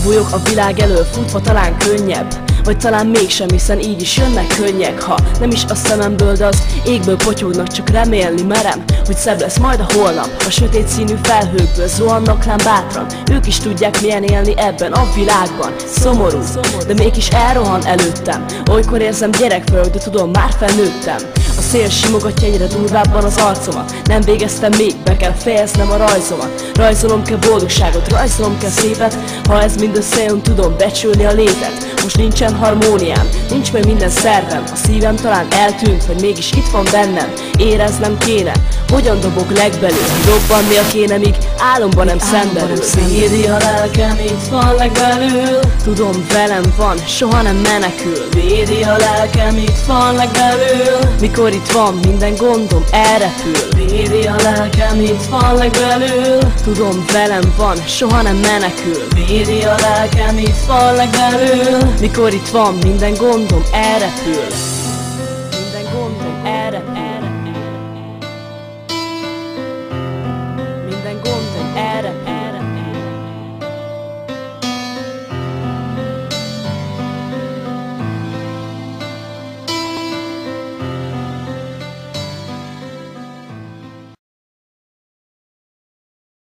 bújok a világ elől, futva talán könnyebb, vagy talán mégsem, hiszen így is jönnek könnyek. Ha nem is a szememből, de az égből potyognak, csak remélni merem, hogy szebb lesz majd a holnap. A sötét színű felhőkből zuhannak rám bátran, ők is tudják milyen élni ebben a világban. Szomorú, de mégis elrohan előttem. Olykor érzem gyerek vagyok, de tudom, már felnőttem. A szél simogatja egyre durvábban az arcomat. Nem végeztem még, be kell fejeznem a rajzomat. Rajzolom kell boldogságot, rajzolom kell szépet. Ha ez mind összejön, tudom becsülni a létet. Most nincsen harmóniám, nincs meg minden szervem. A szívem talán eltűnt, vagy mégis itt van bennem. Éreznem kéne, hogyan dobok legbelül. Dobbannia kéne, míg álomban nem szenvedül. Védi a lelkem, itt van legbelül. Tudom, velem van, soha nem menekül. Védi a lelkem, itt van legbelül. Mikor itt van, minden gondom elrepül. Védi a lelkem, itt van legbelül. Tudom, velem van, soha nem menekül. Védi a lelkem, itt van legbelül. Mikor itt van, minden gondom elrepül. Minden gondom elrepül.